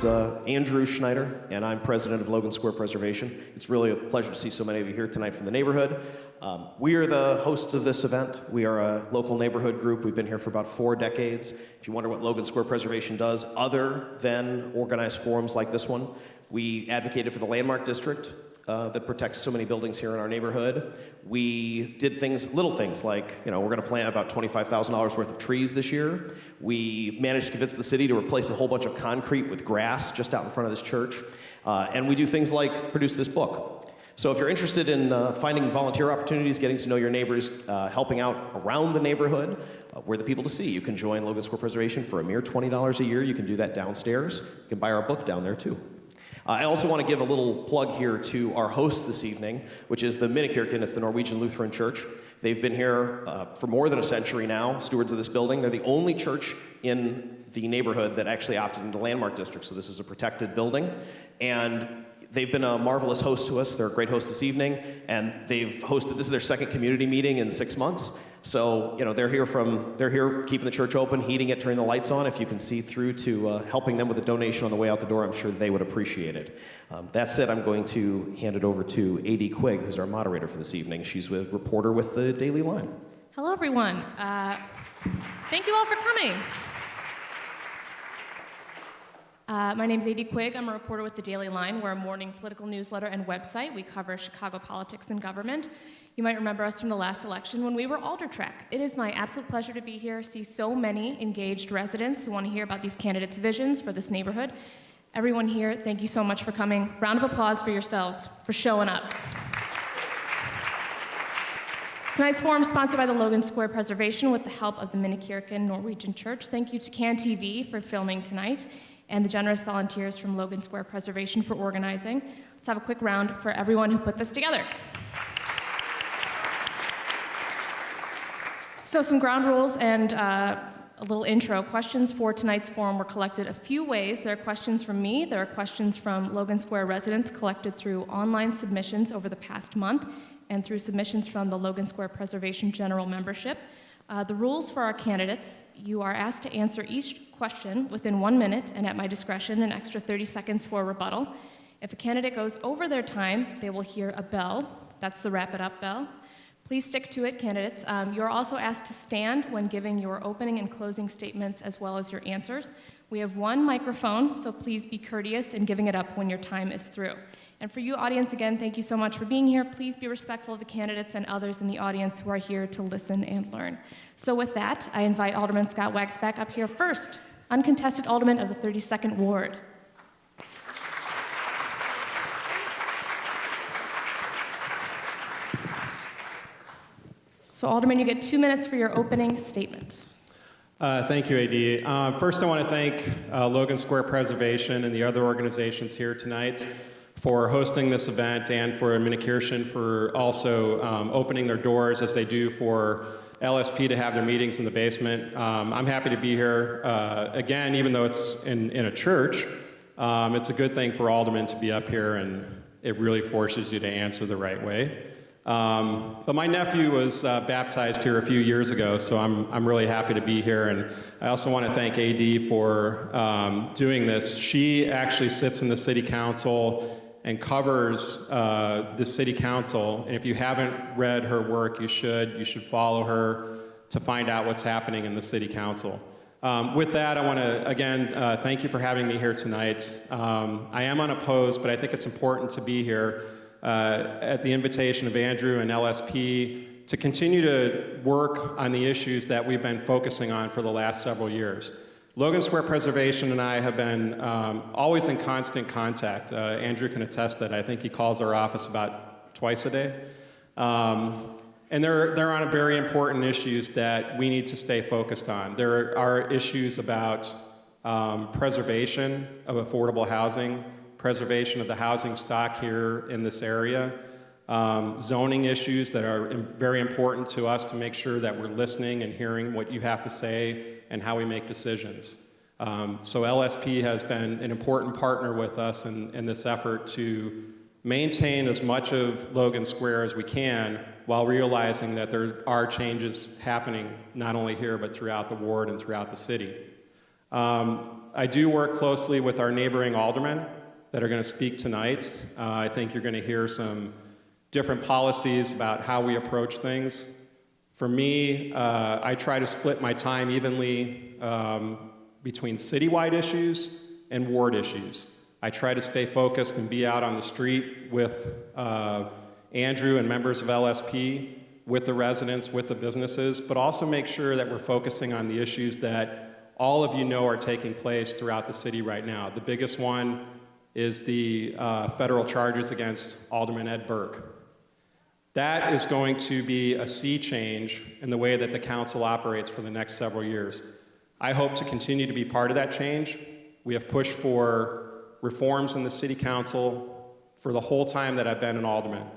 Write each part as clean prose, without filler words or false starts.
Andrew Schneider, and I'm president of Logan Square Preservation. It's really a pleasure to see so many of you here tonight from the neighborhood. We are the hosts of this event. We are a local neighborhood group. We've been here for about 4 decades. If you wonder what Logan Square Preservation does other than organize forums like this one, we advocated for the landmark district that protects so many buildings here in our neighborhood. We did things, little things like, we're going to plant about $25,000 worth of trees this year. We managed to convince the city to replace a whole bunch of concrete with grass just out in front of this church. And we do things like produce this book. So if you're interested in finding volunteer opportunities, getting to know your neighbors, helping out around the neighborhood, we're the people to see. You can join Logan Square Preservation for a mere $20 a year. You can do that downstairs. You can buy our book down there too. I also want to give a little plug here to our host this evening, which is the Minnekirken. It's the Norwegian Lutheran Church. They've been here for more than a century now, stewards of this building. They're the only church in the neighborhood that actually opted into landmark district, so this is a protected building. And they've been a marvelous host to us. They're a great host this evening, and they've hosted, this is their second community meeting in 6 months. So, they're here keeping the church open, heating it, turning the lights on. If you can see through to helping them with a donation on the way out the door, I'm sure they would appreciate it. That said, I'm going to hand it over to A.D. Quigg, who's our moderator for this evening. She's a reporter with the Daily Line. Hello, everyone. Thank you all for coming. My name's A.D. Quigg. I'm a reporter with the Daily Line. We're a morning political newsletter and website. We cover Chicago politics and government. You might remember us from the last election when we were Aldertrack. It is my absolute pleasure to be here, see so many engaged residents who want to hear about these candidates' visions for this neighborhood. Everyone here, thank you so much for coming. Round of applause for yourselves, for showing up. Tonight's forum is sponsored by the Logan Square Preservation with the help of the Minnekirken Norwegian Church. Thank you to CAN TV for filming tonight, and the generous volunteers from Logan Square Preservation for organizing. Let's have a quick round for everyone who put this together. So some ground rules and a little intro. Questions for tonight's forum were collected a few ways. There are questions from me. There are questions from Logan Square residents collected through online submissions over the past month and through submissions from the Logan Square Preservation General Membership. The rules for our candidates: you are asked to answer each question within 1 minute, and at my discretion, an extra 30 seconds for rebuttal. If a candidate goes over their time, they will hear a bell. That's the wrap it up bell. Please stick to it, candidates. You're also asked to stand when giving your opening and closing statements as well as your answers. We have 1 microphone, so please be courteous in giving it up when your time is through. And for you, audience, again, thank you so much for being here. Please be respectful of the candidates and others in the audience who are here to listen and learn. So with that, I invite Alderman Scott Wax back up here first, uncontested alderman of the 32nd Ward. So, Alderman, you get 2 minutes for your opening statement. Thank you, AD. First, I want to thank Logan Square Preservation and the other organizations here tonight for hosting this event, and for Minnekirken for also opening their doors, as they do for LSP to have their meetings in the basement. I'm happy to be here again, even though it's in a church. It's a good thing for aldermen to be up here, and it really forces you to answer the right way. But my nephew was baptized here a few years ago, so I'm really happy to be here. And I also want to thank AD for doing this. She actually sits in the city council and covers the city council. And if you haven't read her work, you should follow her to find out what's happening in the city council. With that, I want to, again, thank you for having me here tonight. I am unopposed, but I think it's important to be here at the invitation of Andrew and LSP to continue to work on the issues that we've been focusing on for the last several years. Logan Square Preservation and I have been always in constant contact. Andrew can attest that. I think he calls our office about twice a day. And they're on very important issues that we need to stay focused on. There are issues about preservation of affordable housing, preservation of the housing stock here in this area, zoning issues that are very important to us to make sure that we're listening and hearing what you have to say and how we make decisions. So LSP has been an important partner with us in this effort to maintain as much of Logan Square as we can, while realizing that there are changes happening not only here but throughout the ward and throughout the city. I do work closely with our neighboring aldermen that are going to speak tonight. I think you're going to hear some different policies about how we approach things. For me, I try to split my time evenly between citywide issues and ward issues. I try to stay focused and be out on the street with Andrew and members of LSP, with the residents, with the businesses, but also make sure that we're focusing on the issues that all of you know are taking place throughout the city right now. The biggest one is the federal charges against Alderman Ed Burke. That is going to be a sea change in the way that the council operates for the next several years. I hope to continue to be part of that change. We have pushed for reforms in the city council for the whole time that I've been an alderman,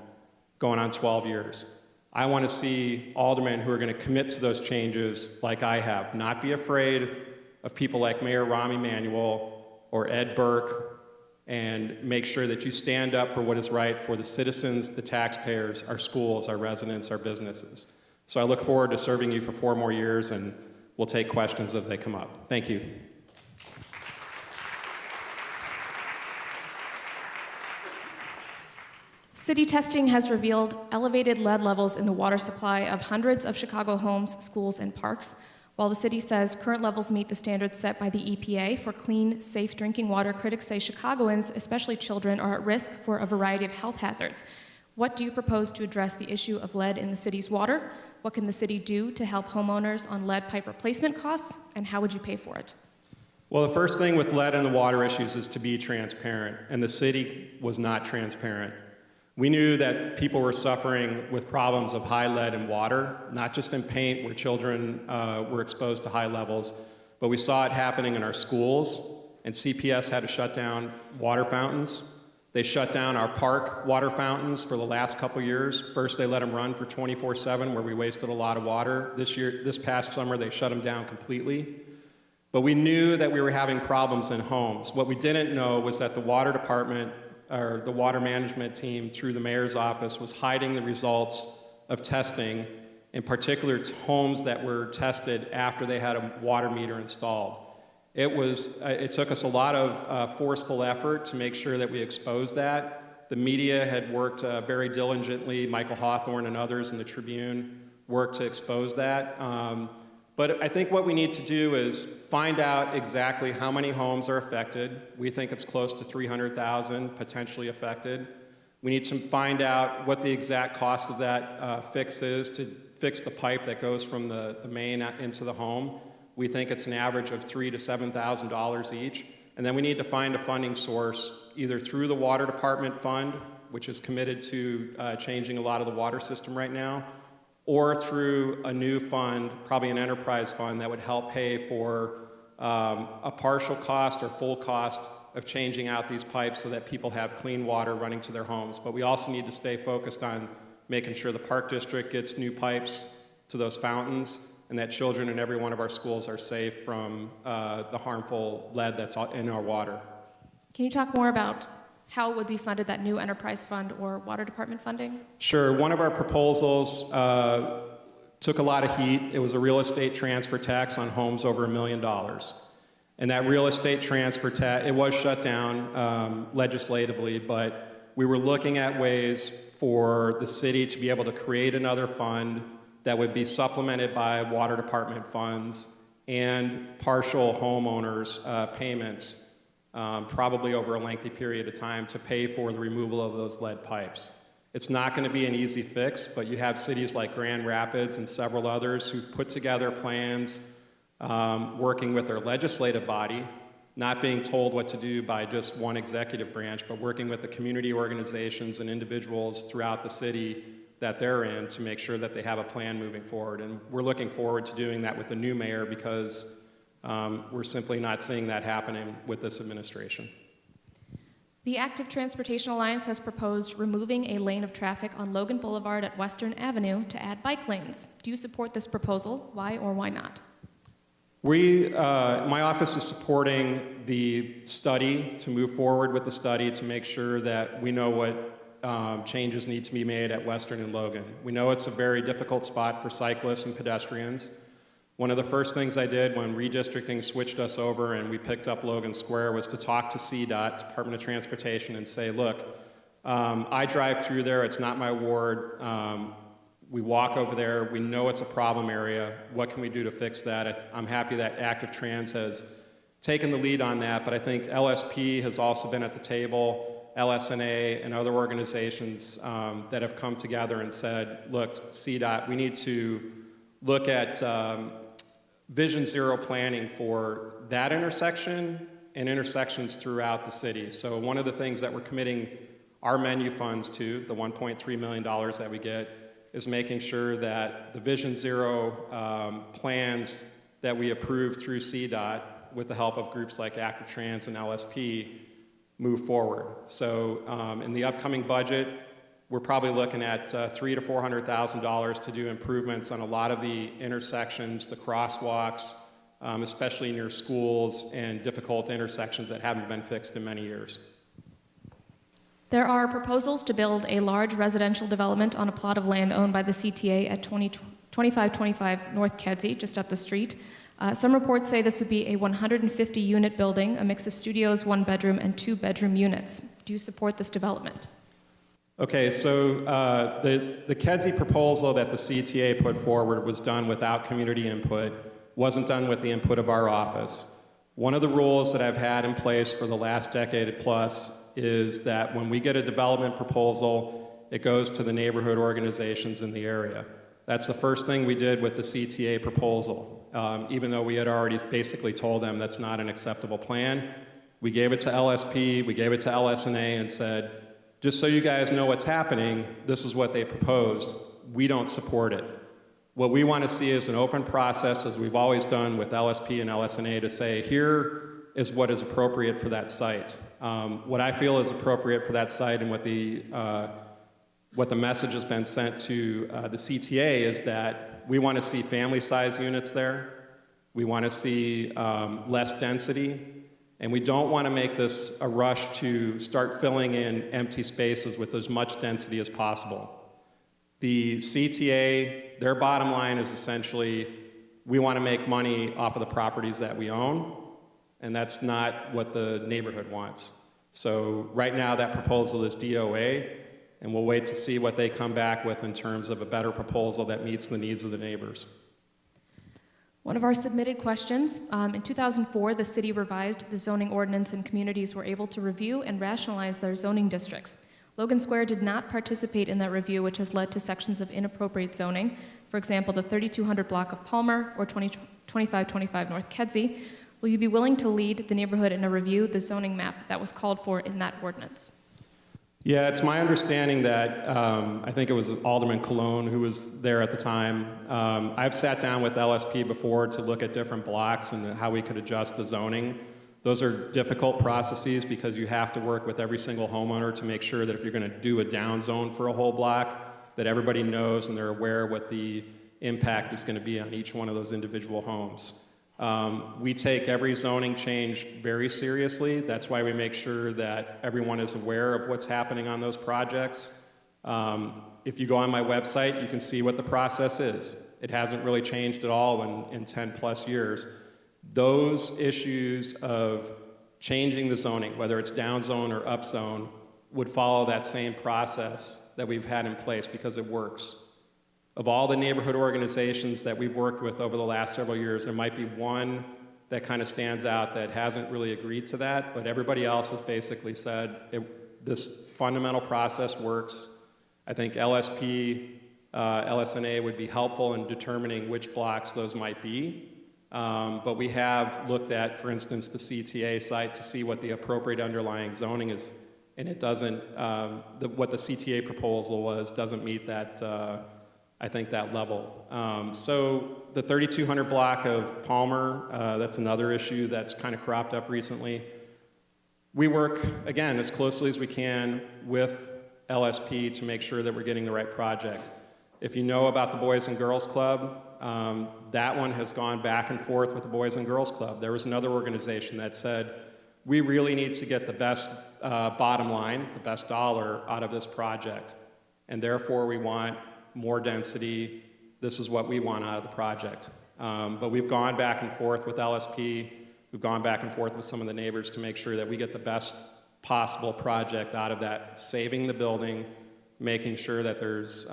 going on 12 years. I want to see aldermen who are going to commit to those changes like I have, not be afraid of people like Mayor Rahm Emanuel or Ed Burke, and make sure that you stand up for what is right for the citizens, the taxpayers, our schools, our residents, our businesses. So I look forward to serving you for 4 more years, and we'll take questions as they come up. Thank you. City testing has revealed elevated lead levels in the water supply of hundreds of Chicago homes, schools, and parks. While the city says current levels meet the standards set by the EPA for clean, safe drinking water, critics say Chicagoans, especially children, are at risk for a variety of health hazards. What do you propose to address the issue of lead in the city's water? What can the city do to help homeowners on lead pipe replacement costs? And how would you pay for it? Well, the first thing with lead and the water issues is to be transparent, and the city was not transparent. We knew that people were suffering with problems of high lead in water, not just in paint where children were exposed to high levels, but we saw it happening in our schools, and CPS had to shut down water fountains. They shut down our park water fountains for the last couple years. First, they let them run for 24/7, where we wasted a lot of water. This past summer, they shut them down completely. But we knew that we were having problems in homes. What we didn't know was that the water department, or the water management team through the mayor's office, was hiding the results of testing, in particular to homes that were tested after they had a water meter installed. It took us a lot of forceful effort to make sure that we exposed that. The media had worked very diligently. Michael Hawthorne and others in the Tribune worked to expose that. But I think what we need to do is find out exactly how many homes are affected. We think it's close to 300,000 potentially affected. We need to find out what the exact cost of that fix is to fix the pipe that goes from the main into the home. We think it's an average of $3,000 to $7,000 each. And then we need to find a funding source, either through the water department fund, which is committed to changing a lot of the water system right now, or through a new fund, probably an enterprise fund, that would help pay for a partial cost or full cost of changing out these pipes so that people have clean water running to their homes. But we also need to stay focused on making sure the Park District gets new pipes to those fountains, and that children in every one of our schools are safe from the harmful lead that's in our water. Can you talk more about how it would be funded, that new enterprise fund or water department funding? Sure. One of our proposals took a lot of heat. It was a real estate transfer tax on homes over $1 million. And that real estate transfer tax, it was shut down legislatively, but we were looking at ways for the city to be able to create another fund that would be supplemented by water department funds and partial homeowners payments, probably over a lengthy period of time, to pay for the removal of those lead pipes. It's not going to be an easy fix, but you have cities like Grand Rapids and several others who've put together plans working with their legislative body, not being told what to do by just one executive branch, but working with the community organizations and individuals throughout the city that they're in to make sure that they have a plan moving forward. And we're looking forward to doing that with the new mayor, because we're simply not seeing that happening with this administration. The Active Transportation Alliance has proposed removing a lane of traffic on Logan Boulevard at Western Avenue to add bike lanes. Do you support this proposal? Why or why not? My office is supporting the study, to move forward with the study to make sure that we know what changes need to be made at Western and Logan. We know it's a very difficult spot for cyclists and pedestrians. One of the first things I did when redistricting switched us over and we picked up Logan Square was to talk to CDOT, Department of Transportation, and say, look, I drive through there, it's not my ward, we walk over there, we know it's a problem area, what can we do to fix that? I'm happy that Active Trans has taken the lead on that, but I think LSP has also been at the table, LSNA and other organizations that have come together and said, look, CDOT, we need to look at Vision Zero planning for that intersection and intersections throughout the city. So one of the things that we're committing our menu funds to, the $1.3 million that we get, is making sure that the Vision Zero plans that we approve through CDOT with the help of groups like Active Trans and LSP move forward. So in the upcoming budget, we're probably looking at $300,000 to $400,000 to do improvements on a lot of the intersections, the crosswalks, especially near schools and difficult intersections that haven't been fixed in many years. There are proposals to build a large residential development on a plot of land owned by the CTA at 2525 North Kedzie, just up the street. Some reports say this would be a 150-unit building, a mix of studios, 1-bedroom, and 2-bedroom units. Do you support this development? Okay, so the Kedzie proposal that the CTA put forward was done without community input, wasn't done with the input of our office. One of the rules that I've had in place for the last decade plus is that when we get a development proposal, it goes to the neighborhood organizations in the area. That's the first thing we did with the CTA proposal. Even though we had already basically told them that's not an acceptable plan, we gave it to LSP, we gave it to LSNA and said, just so you guys know what's happening, this is what they proposed. We don't support it. What we want to see is an open process, as we've always done with LSP and LSNA, to say, here is what is appropriate for that site. What I feel is appropriate for that site and what the message has been sent to the CTA is that we want to see family-size units there. We want to see less density. And we don't want to make this a rush to start filling in empty spaces with as much density as possible. The CTA, their bottom line is essentially, we want to make money off of the properties that we own, and that's not what the neighborhood wants. So right now that proposal is DOA, and we'll wait to see what they come back with in terms of a better proposal that meets the needs of the neighbors. One of our submitted questions, in 2004, the city revised the zoning ordinance and communities were able to review and rationalize their zoning districts. Logan Square did not participate in that review, which has led to sections of inappropriate zoning. For example, the 3200 block of Palmer or 2525 North Kedzie. Will you be willing to lead the neighborhood in a review the zoning map that was called for in that ordinance? Yeah, it's my understanding that, I think it was Alderman Cologne who was there at the time. I've sat down with LSP before to look at different blocks and how we could adjust the zoning. Those are difficult processes because you have to work with every single homeowner to make sure that if you're going to do a down zone for a whole block, that everybody knows and they're aware what the impact is going to be on each one of those individual homes. We take every zoning change very seriously. That's why we make sure that everyone is aware of what's happening on those projects. If you go on my website, you can see what the process is. It hasn't really changed at all in 10 plus years. Those issues of changing the zoning, whether it's down zone or up zone, would follow that same process that we've had in place because it works. Of all the neighborhood organizations that we've worked with over the last several years, there might be one that kind of stands out that hasn't really agreed to that, but everybody else has basically said this fundamental process works. I think LSP, LSNA would be helpful in determining which blocks those might be. But we have looked at, for instance, the CTA site to see what the appropriate underlying zoning is, and it doesn't, what the CTA proposal was doesn't meet that, I think, that level. So the 3200 block of Palmer, that's another issue that's kind of cropped up recently. We work, again, as closely as we can with LSP to make sure that we're getting the right project. If you know about the Boys and Girls Club, that one has gone back and forth with the Boys and Girls Club. There was another organization that said, we really need to get the best bottom line, the best dollar out of this project, and therefore we want more density. This is what we want out of the project. But we've gone back and forth with LSP. We've gone back and forth with some of the neighbors to make sure that we get the best possible project out of that, saving the building, making sure that there's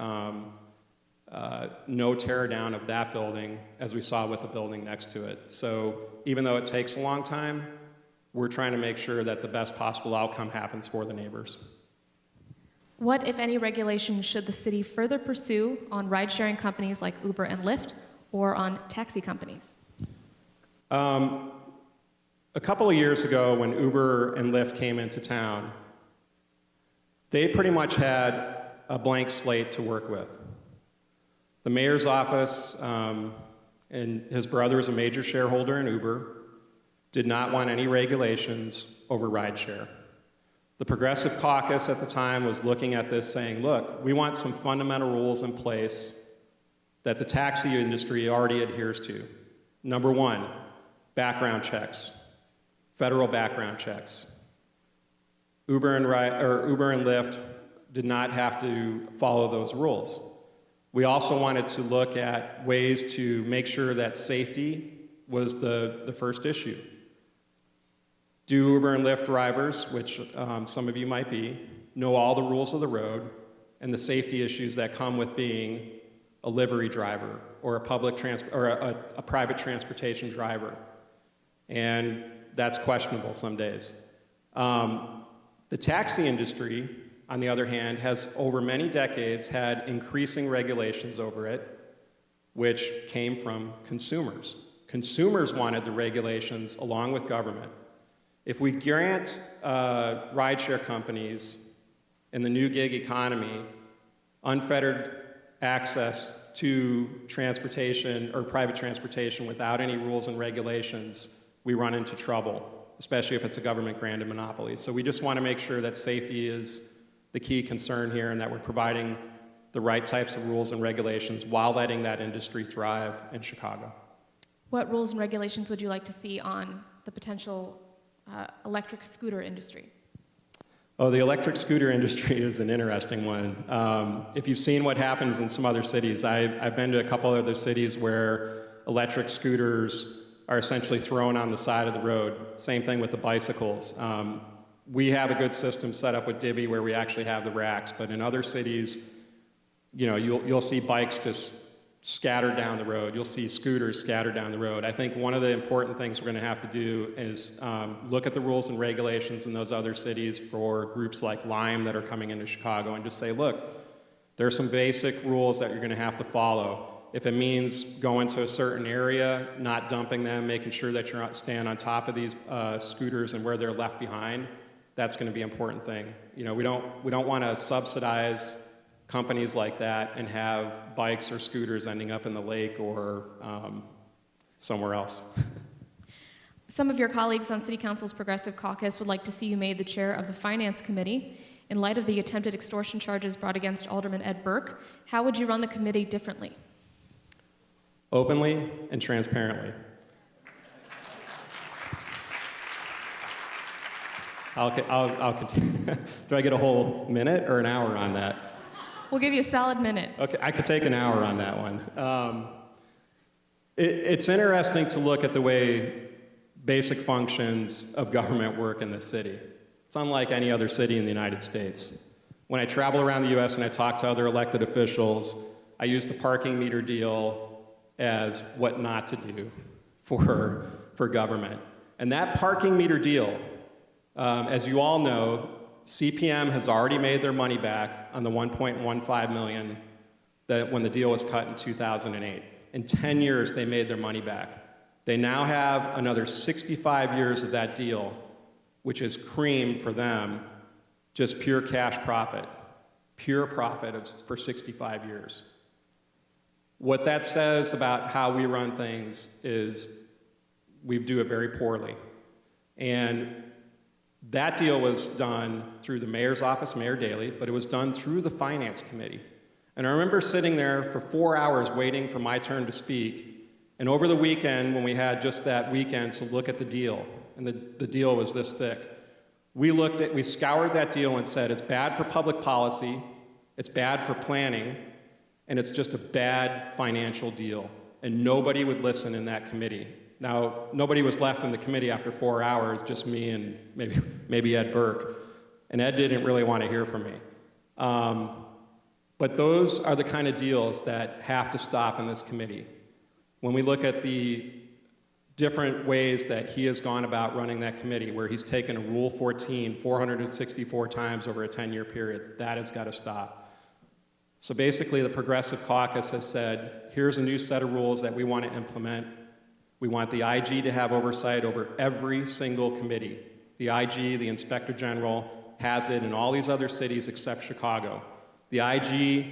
no tear down of that building, as we saw with the building next to it. So even though it takes a long time, we're trying to make sure that the best possible outcome happens for the neighbors. What, if any, regulations should the city further pursue on ride-sharing companies like Uber and Lyft, or on taxi companies? A couple of years ago, when Uber and Lyft came into town, they pretty much had a blank slate to work with. The mayor's office, and his brother is a major shareholder in Uber, did not want any regulations over rideshare. The Progressive Caucus at the time was looking at this saying, look, we want some fundamental rules in place that the taxi industry already adheres to. Number one, background checks, federal background checks. Uber and Lyft did not have to follow those rules. We also wanted to look at ways to make sure that safety was the first issue. Do Uber and Lyft drivers, which some of you might be, know all the rules of the road and the safety issues that come with being a livery driver or a private transportation driver? And that's questionable some days. The taxi industry, on the other hand, has over many decades had increasing regulations over it, which came from consumers. Consumers wanted the regulations along with government. If we grant rideshare companies in the new gig economy unfettered access to transportation or private transportation without any rules and regulations, we run into trouble, especially if it's a government-granted monopoly. So we just want to make sure that safety is the key concern here and that we're providing the right types of rules and regulations while letting that industry thrive in Chicago. What rules and regulations would you like to see on the potential electric scooter industry? Oh, the electric scooter industry is an interesting one. If you've seen what happens in some other cities, I've been to a couple other cities where electric scooters are essentially thrown on the side of the road. Same thing with the bicycles. We have a good system set up with Divvy where we actually have the racks, but in other cities, you know, you'll see bikes just scattered down the road. You'll see scooters scattered down the road. I think one of the important things we're going to have to do is look at the rules and regulations in those other cities for groups like Lime that are coming into Chicago and just say, look, there are some basic rules that you're going to have to follow. If it means going to a certain area, not dumping them, making sure that you're not staying on top of these scooters and where they're left behind, that's going to be an important thing. You know, we don't want to subsidize companies like that and have bikes or scooters ending up in the lake or somewhere else. Some of your colleagues on City Council's Progressive Caucus would like to see you made the chair of the Finance Committee. In light of the attempted extortion charges brought against Alderman Ed Burke, how would you run the committee differently? Openly and transparently. I'll continue. Do I get a whole minute or an hour on that? We'll give you a solid minute. Okay, I could take an hour on that one. It's interesting to look at the way basic functions of government work in this city. It's unlike any other city in the United States. When I travel around the U.S. and I talk to other elected officials, I use the parking meter deal as what not to do for government. And that parking meter deal, as you all know, CPM has already made their money back on the $1.15 million that when the deal was cut in 2008. In 10 years, they made their money back. They now have another 65 years of that deal, which is cream for them, just pure cash profit, for 65 years. What that says about how we run things is we do it very poorly. And that deal was done through the mayor's office, Mayor Daley, but it was done through the Finance Committee. And I remember sitting there for 4 hours waiting for my turn to speak. And over the weekend, when we had just that weekend to look at the deal, and the deal was this thick, we scoured that deal and said, it's bad for public policy, it's bad for planning, and it's just a bad financial deal. and nobody would listen in that committee. Now, nobody was left in the committee after 4 hours, just me and maybe Ed Burke. And Ed didn't really want to hear from me. But those are the kind of deals that have to stop in this committee. When we look at the different ways that he has gone about running that committee, where he's taken a Rule 14 464 times over a 10-year period, that has got to stop. So basically, the Progressive Caucus has said, here's a new set of rules that we want to implement. We want the IG to have oversight over every single committee. The IG, the Inspector General, has it in all these other cities except Chicago. The IG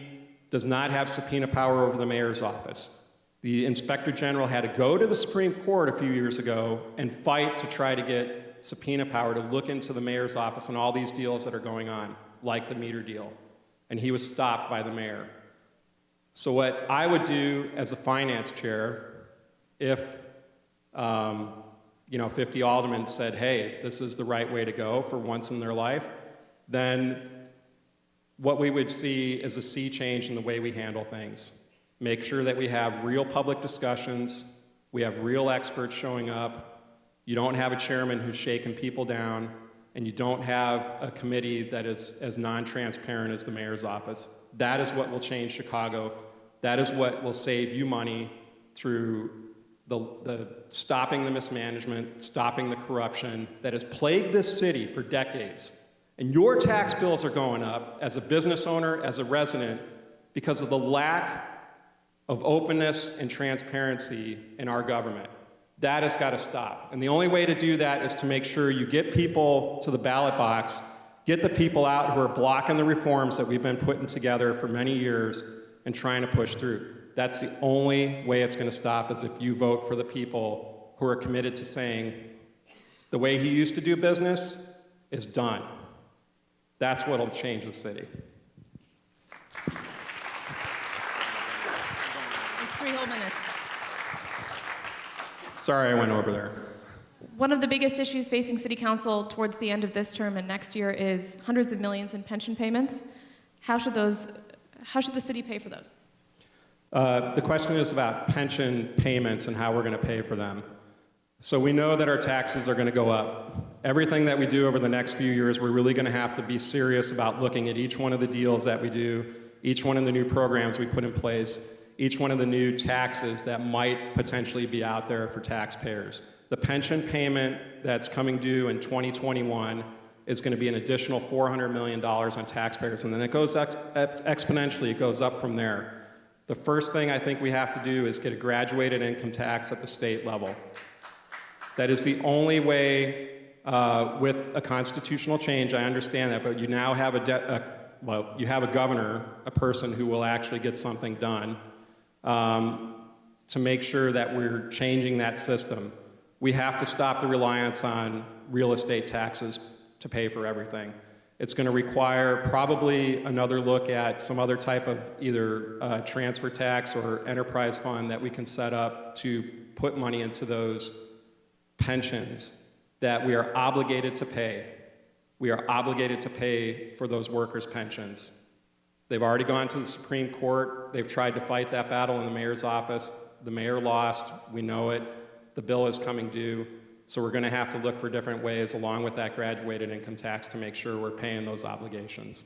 does not have subpoena power over the mayor's office. The Inspector General had to go to the Supreme Court a few years ago and fight to try to get subpoena power to look into the mayor's office and all these deals that are going on, like the meter deal. And he was stopped by the mayor. So what I would do as a finance chair, if 50 aldermen said, hey, this is the right way to go for once in their life, then what we would see is a sea change in the way we handle things. Make sure that we have real public discussions, we have real experts showing up, you don't have a chairman who's shaking people down, and you don't have a committee that is as non-transparent as the mayor's office. That is what will change Chicago. That is what will save you money through the stopping the mismanagement, stopping the corruption that has plagued this city for decades. And your tax bills are going up as a business owner, as a resident, because of the lack of openness and transparency in our government. That has got to stop. And the only way to do that is to make sure you get people to the ballot box, get the people out who are blocking the reforms that we've been putting together for many years and trying to push through. That's the only way it's going to stop, is if you vote for the people who are committed to saying the way he used to do business is done. That's what will change the city. There's 3 whole minutes. Sorry I went over there. One of the biggest issues facing City Council towards the end of this term and next year is hundreds of millions in pension payments. How should the city pay for those? The question is about pension payments and how we're going to pay for them. So we know that our taxes are going to go up. Everything that we do over the next few years, we're really going to have to be serious about looking at each one of the deals that we do, each one of the new programs we put in place, each one of the new taxes that might potentially be out there for taxpayers. The pension payment that's coming due in 2021 is going to be an additional $400 million on taxpayers, and then it goes exponentially, it goes up from there. The first thing I think we have to do is get a graduated income tax at the state level. That is the only way, with a constitutional change, I understand that, but you now have you have a governor, a person who will actually get something done to make sure that we're changing that system. We have to stop the reliance on real estate taxes to pay for everything. It's going to require probably another look at some other type of either transfer tax or enterprise fund that we can set up to put money into those pensions that we are obligated to pay. We are obligated to pay for those workers' pensions. They've already gone to the Supreme Court. They've tried to fight that battle in the mayor's office. The mayor lost. We know it. The bill is coming due. So we're going to have to look for different ways along with that graduated income tax to make sure we're paying those obligations.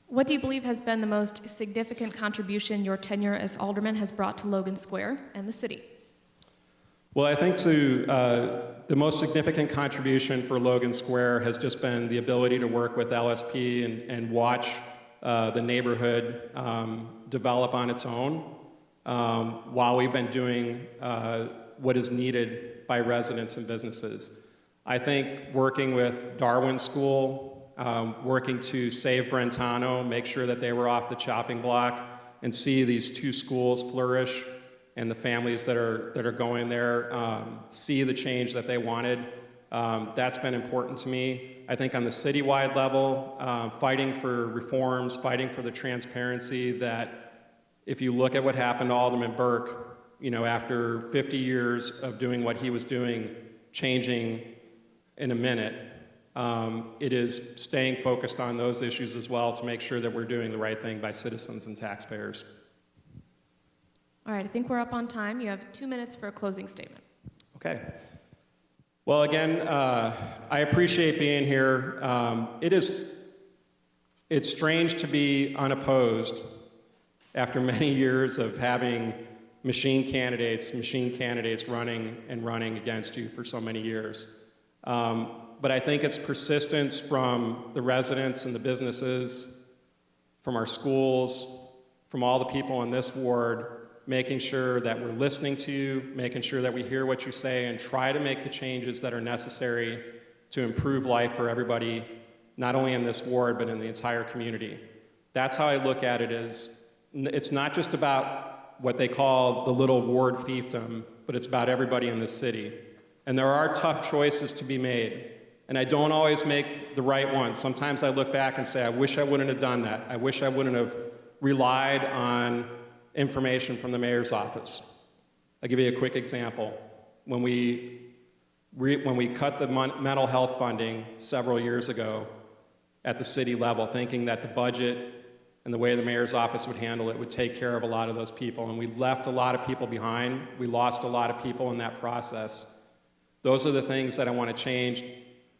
What do you believe has been the most significant contribution your tenure as alderman has brought to Logan Square and the city? Well, I think the most significant contribution for Logan Square has just been the ability to work with LSP and watch the neighborhood develop on its own while we've been doing what is needed by residents and businesses. I think working with Darwin School, working to save Brentano, make sure that they were off the chopping block, and see these 2 schools flourish, and the families that are going there see the change that they wanted. That's been important to me. I think on the citywide level, fighting for reforms, fighting for the transparency that if you look at what happened to Alderman Burke, after 50 years of doing what he was doing, changing in a minute, it is staying focused on those issues as well to make sure that we're doing the right thing by citizens and taxpayers. All right, I think we're up on time. You have 2 minutes for a closing statement. Okay. Well, again, I appreciate being here. It's strange to be unopposed after many years of having machine candidates running against you for so many years. But I think it's persistence from the residents and the businesses, from our schools, from all the people in this ward, making sure that we're listening to you, making sure that we hear what you say, and try to make the changes that are necessary to improve life for everybody, not only in this ward, but in the entire community. That's how I look at it. It's not just about what they call the little ward fiefdom, but it's about everybody in this city. And there are tough choices to be made. And I don't always make the right ones. Sometimes I look back and say, I wish I wouldn't have done that. I wish I wouldn't have relied on information from the mayor's office. I'll give you a quick example. When we cut the mental health funding several years ago at the city level, thinking that the budget and the way the mayor's office would handle it would take care of a lot of those people, and we left a lot of people behind. We lost a lot of people in that process. Those are the things that I want to change.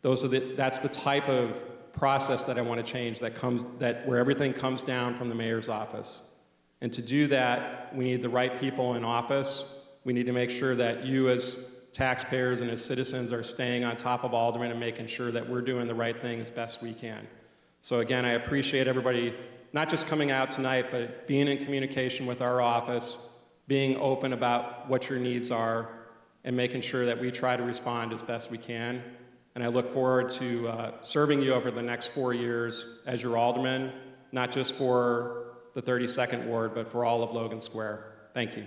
That's the type of process that I want to change, where everything comes down from the mayor's office. And to do that, we need the right people in office. We need to make sure that you as taxpayers and as citizens are staying on top of Alderman and making sure that we're doing the right thing as best we can. So again, I appreciate everybody not just coming out tonight, but being in communication with our office, being open about what your needs are, and making sure that we try to respond as best we can. And I look forward to serving you over the next 4 years as your alderman, not just for the 32nd Ward, but for all of Logan Square. Thank you.